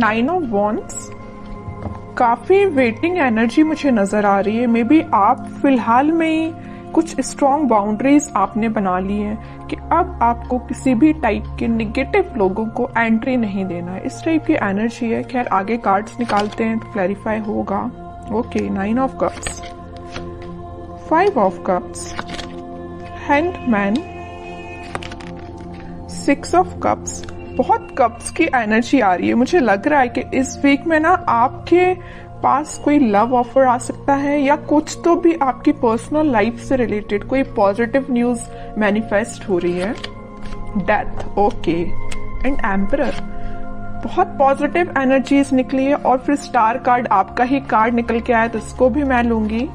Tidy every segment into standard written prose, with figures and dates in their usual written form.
9 of wands, काफी waiting energy मुझे नजर आ रही है। मे बी आप फिलहाल में ही कुछ स्ट्रॉन्ग बाउंड्रीज आपने बना ली है कि अब आपको किसी भी टाइप के निगेटिव लोगों को एंट्री नहीं देना है, इस टाइप की एनर्जी है। खैर आगे कार्ड्स निकालते हैं तो क्लैरिफाई होगा। Okay, 9 of cups, 5 of cups, hanged man, 6 of cups. बहुत कप्स की एनर्जी आ रही है। मुझे लग रहा है कि इस वीक में ना आपके पास कोई लव ऑफर आ सकता है या कुछ तो भी आपकी पर्सनल लाइफ से रिलेटेड कोई पॉजिटिव न्यूज मैनिफेस्ट हो रही है। डेथ, ओके, एंड एम्परर, बहुत पॉजिटिव एनर्जीज निकली है। और फिर स्टार कार्ड, आपका ही कार्ड निकल के आया तो इसको भी मैं लूंगी।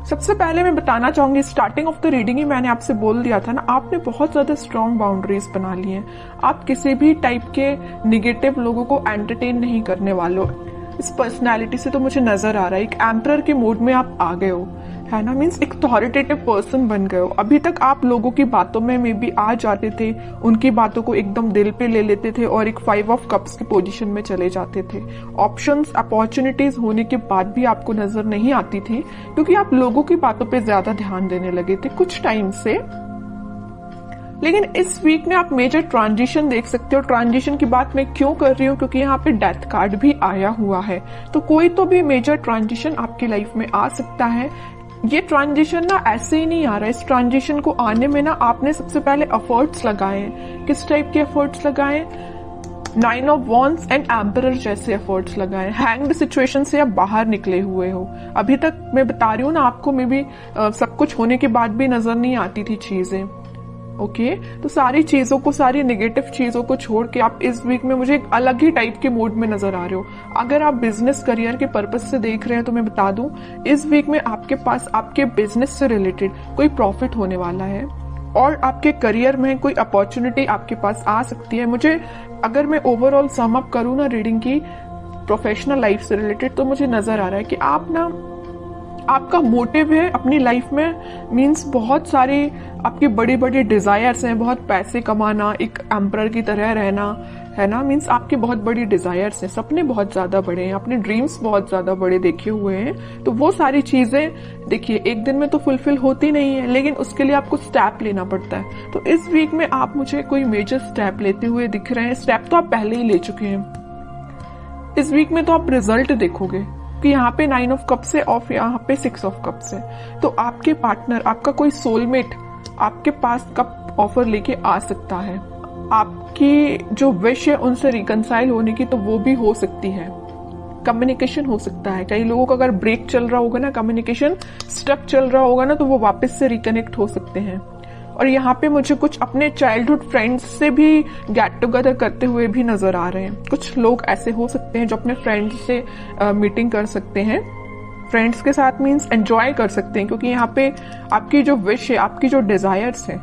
सबसे पहले मैं बताना चाहूंगी, स्टार्टिंग ऑफ द रीडिंग ही मैंने आपसे बोल दिया था ना, आपने बहुत ज्यादा स्ट्रॉन्ग बाउंड्रीज बना ली हैं। आप किसी भी टाइप के निगेटिव लोगों को एंटरटेन नहीं करने वालों। इस पर्सनैलिटी से तो मुझे नजर आ रहा है एक एम्परर के मूड में आप आ गए हो, है ना। मीन्स एक अथॉरिटेटिव पर्सन बन गए हो। अभी तक आप लोगों की बातों में मे बी आ जाते थे, उनकी बातों को एकदम दिल पे ले लेते थे और एक 5 ऑफ कप्स की पोजीशन में चले जाते थे। ऑप्शंस, अपॉर्चुनिटीज होने के बाद भी आपको नजर नहीं आती थी क्योंकि आप लोगों की बातों पे ज्यादा ध्यान देने लगे थे कुछ टाइम से। लेकिन इस वीक में आप मेजर ट्रांजिशन देख सकते हो। ट्रांजिशन की बात मैं क्यों कर रही हूँ, क्योंकि यहाँ पे डेथ कार्ड भी आया हुआ है। तो कोई तो भी मेजर ट्रांजिशन आपकी लाइफ में आ सकता है। ये ट्रांजिशन ना ऐसे ही नहीं आ रहा है। इस ट्रांजिशन को आने में ना आपने सबसे पहले एफर्ट्स लगाए। किस टाइप के एफर्ट्स लगाए? 9 ऑफ वॉन्ड्स एंड एम्परर जैसे एफर्ट्स लगाए। हैंग्ड सिचुएशन से आप बाहर निकले हुए हो। अभी तक मैं बता रही हूँ ना आपको, मे बी सब कुछ होने के बाद भी नजर नहीं आती थी चीजें। ओके, तो सारी चीजों को, सारी नेगेटिव चीजों को छोड़ के आप इस वीक में मुझे एक अलग ही टाइप के मूड में नजर आ रहे हो। अगर आप बिजनेस करियर के पर्पस से देख रहे हैं तो मैं बता दूं, इस वीक में आपके पास आपके बिजनेस से रिलेटेड कोई प्रॉफिट होने वाला है और आपके करियर में कोई अपॉर्चुनिटी आपके पास आ सकती है। मुझे, अगर मैं ओवरऑल सम अप करूं ना रीडिंग की प्रोफेशनल लाइफ से रिलेटेड, तो मुझे नजर आ रहा है कि आप ना, आपका मोटिव है अपनी लाइफ में, मीन्स बहुत सारे आपके बड़े बड़े डिजायर्स हैं। बहुत पैसे कमाना, एक एम्परर की तरह रहना, है ना। मीन्स आपके बहुत बड़ी डिजायर्स हैं, सपने बहुत ज्यादा बड़े हैं, अपने ड्रीम्स बहुत ज्यादा बड़े देखे हुए हैं। तो वो सारी चीजें देखिए एक दिन में तो फुलफिल होती नहीं है, लेकिन उसके लिए आपको स्टेप लेना पड़ता है। तो इस वीक में आप मुझे कोई मेजर स्टेप लेते हुए दिख रहे हैं। स्टेप तो आप पहले ही ले चुके हैं। इस वीक में तो आप रिजल्ट देखोगे कि यहाँ पे 9 ऑफ कप्स है और यहाँ पे 6 ऑफ कप्स है। तो आपके पार्टनर, आपका कोई सोलमेट आपके पास कप ऑफर लेके आ सकता है। आपकी जो विश है उनसे रिकंसाइल होने की, तो वो भी हो सकती है। कम्युनिकेशन हो सकता है। कई लोगों का अगर ब्रेक चल रहा होगा ना, कम्युनिकेशन स्टक चल रहा होगा ना, तो वो वापस से रिकनेक्ट हो सकते हैं। और यहाँ पे मुझे कुछ अपने चाइल्डहुड फ्रेंड्स से भी गेट टुगेदर करते हुए भी नजर आ रहे हैं। कुछ लोग ऐसे हो सकते हैं जो अपने फ्रेंड्स से मीटिंग कर सकते हैं। फ्रेंड्स के साथ मीन्स एंजॉय कर सकते हैं, क्योंकि यहाँ पे आपकी जो विश है, आपकी जो डिजायर्स है,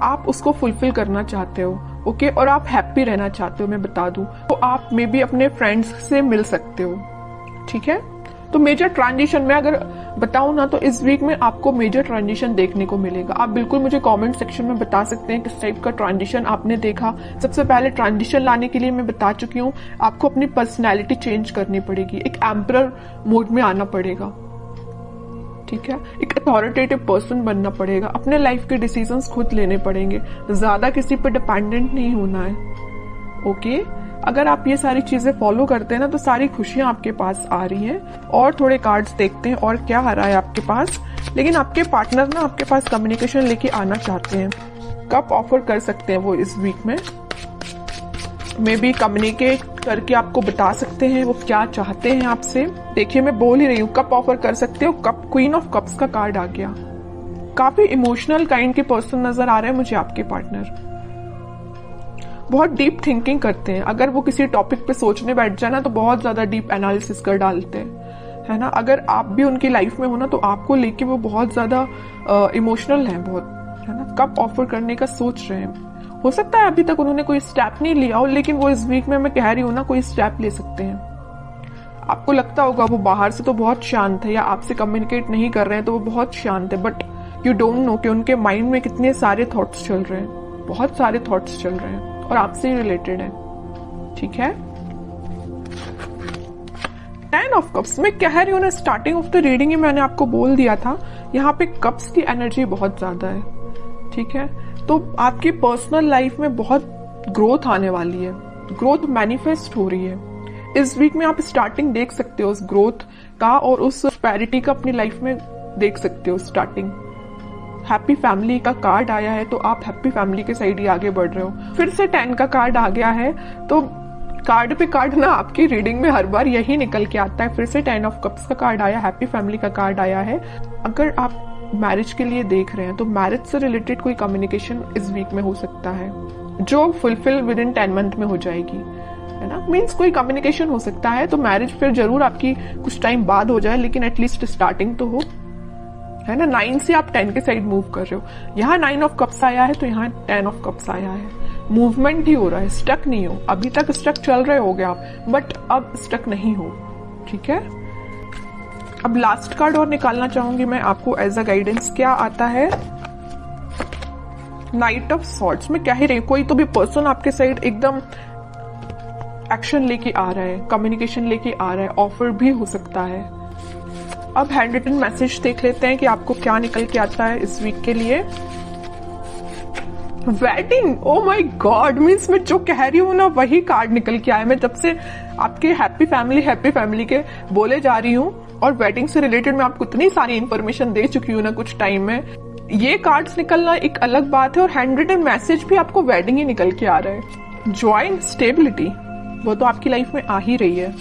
आप उसको फुलफिल करना चाहते हो। ओके, और आप हैप्पी रहना चाहते हो, मैं बता दूं। तो आप मे बी अपने फ्रेंड्स से मिल सकते हो। ठीक है, तो मेजर ट्रांजिशन में अगर बताऊं ना, तो इस वीक में आपको मेजर ट्रांजिशन देखने को मिलेगा। आप बिल्कुल मुझे कमेंट सेक्शन में बता सकते हैं किस टाइप का ट्रांजिशन आपने देखा। सबसे पहले ट्रांजिशन लाने के लिए मैं बता चुकी हूँ, आपको अपनी पर्सनैलिटी चेंज करनी पड़ेगी, एक एम्परर मोड में आना पड़ेगा। ठीक है, एक अथॉरिटेटिव पर्सन बनना पड़ेगा, अपने लाइफ के डिसीजंस खुद लेने पड़ेंगे, ज्यादा किसी पर डिपेंडेंट नहीं होना है। ओके, अगर आप ये सारी चीजें फॉलो करते हैं ना, तो सारी खुशियां आपके पास आ रही हैं। और थोड़े कार्ड्स देखते हैं और क्या आ रहा है आपके पास। लेकिन आपके पार्टनर ना आपके पास कम्युनिकेशन लेके आना चाहते हैं। कब ऑफर कर सकते हैं वो इस वीक में, मे बी कम्युनिकेट करके आपको बता सकते हैं वो क्या चाहते हैं आपसे। देखिए मैं बोल ही रही हूँ, कब ऑफर कर सकते हो। कप, क्वीन ऑफ कप्स का कार्ड आ गया। काफी इमोशनल काइंड के पर्सन नजर आ रहे हैं मुझे आपके पार्टनर। बहुत डीप थिंकिंग करते हैं। अगर वो किसी टॉपिक पे सोचने बैठ जाए ना, तो बहुत ज्यादा डीप एनालिसिस कर डालते हैं, है ना। अगर आप भी उनकी लाइफ में हो ना, तो आपको लेके वो बहुत ज्यादा इमोशनल है, बहुत, है ना। कब ऑफर करने का सोच रहे हैं। हो सकता है अभी तक उन्होंने कोई स्टेप नहीं लिया हो, लेकिन वो इस वीक में, मैं कह रही हूँ ना, कोई स्टेप ले सकते हैं। आपको लगता होगा वो बाहर से तो बहुत शांत है, या आपसे कम्युनिकेट नहीं कर रहे हैं तो वो बहुत शांत है, बट यू डोंट नो कि उनके माइंड में कितने सारे थॉट्स चल रहे हैं। बहुत सारे थॉट्स चल रहे हैं और आपसे ही रिलेटेड है। ठीक है, 10 ऑफ कप्स, मैं कह रही हूँ ना, स्टार्टिंग ऑफ द रीडिंग ही मैंने आपको बोल दिया था, यहाँ पे कप्स की एनर्जी बहुत ज्यादा है, ठीक है। तो आपकी पर्सनल लाइफ में बहुत ग्रोथ आने वाली है, ग्रोथ मैनिफेस्ट हो रही है। इस वीक में आप स्टार्टिंग देख सकते हो उस ग्रोथ का, और उस प्रोस्पेरिटी का अपनी लाइफ में देख सकते हो स्टार्टिंग। हैप्पी फैमिली का कार्ड आया है, तो आप हैप्पी फैमिली के साइड ही आगे बढ़ रहे हो। फिर से 10 का कार्ड आ गया है, तो कार्ड पे कार्ड ना आपकी रीडिंग में हर बार यही निकल के आता है। फिर से 10 ऑफ कप्स का कार्ड आया, हैप्पी फैमिली का कार्ड आया है। अगर आप मैरिज के लिए देख रहे हैं तो मैरिज से रिलेटेड कोई कम्युनिकेशन इस वीक में हो सकता है, जो फुलफिल विद इन 10 मंथ में हो जाएगी, है ना। मीन्स कोई कम्युनिकेशन हो सकता है, तो मैरिज फिर जरूर आपकी कुछ टाइम बाद हो जाए, लेकिन एटलीस्ट स्टार्टिंग तो हो, है ना। 9 से आप 10 के साइड मूव कर रहे हो। यहाँ 9 ऑफ कप्स आया है, तो यहाँ 10 ऑफ कप्स आया है। मूवमेंट ही हो रहा है, स्टक नहीं हो। अभी तक स्टक चल रहे होगे आप, बट अब स्टक नहीं हो, ठीक है। अब लास्ट कार्ड और निकालना चाहूंगी मैं आपको एज अ गाइडेंस। क्या आता है? Night of swords. मैं कह ही रही, कोई तो भी पर्सन आपके साइड एकदम एक्शन लेके आ रहा है, कम्युनिकेशन लेके आ रहा है, ऑफर भी हो सकता है। अब हैंड रिटन मैसेज देख लेते हैं कि आपको क्या निकल के आता है इस वीक के लिए। Wedding, oh my God, means मैं जो कह रही हूँ ना वही कार्ड निकल के आया। मैं जब से आपके हैप्पी फैमिली के बोले जा रही हूँ, और वेडिंग से रिलेटेड मैं आपको इतनी सारी इंफॉर्मेशन दे चुकी हूँ ना कुछ टाइम में, ये कार्ड्स निकलना एक अलग बात है। और हैंड रिटन मैसेज भी आपको वेडिंग ही निकल के आ रहा है। जॉय एंड स्टेबिलिटी, वो तो आपकी लाइफ में आ ही रही है।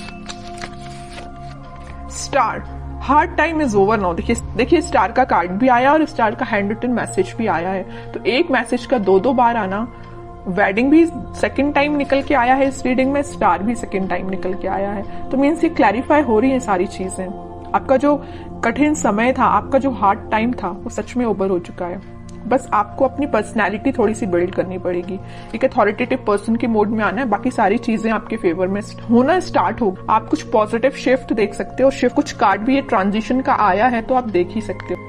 Star, hard time is over now. देखिए स्टार का कार्ड भी आया और स्टार का हैंड रिटन मैसेज भी आया है। तो एक मैसेज का दो बार आना, वेडिंग भी सेकंड टाइम निकल के आया है इस रीडिंग में, स्टार भी सेकंड टाइम निकल के आया है। तो मीन्स ये क्लैरिफाई हो रही है सारी चीजें। आपका जो कठिन समय था, आपका जो हार्ड टाइम था, वो सच में ओवर हो चुका है। बस आपको अपनी पर्सनैलिटी थोड़ी सी बिल्ड करनी पड़ेगी, एक अथॉरिटेटिव पर्सन के मोड में आना है। बाकी सारी चीजें आपके फेवर में होना स्टार्ट हो। आप कुछ पॉजिटिव शिफ्ट देख सकते हो। शिफ्ट कुछ कार्ड भी ये ट्रांजिशन का आया है, तो आप देख ही सकते हो।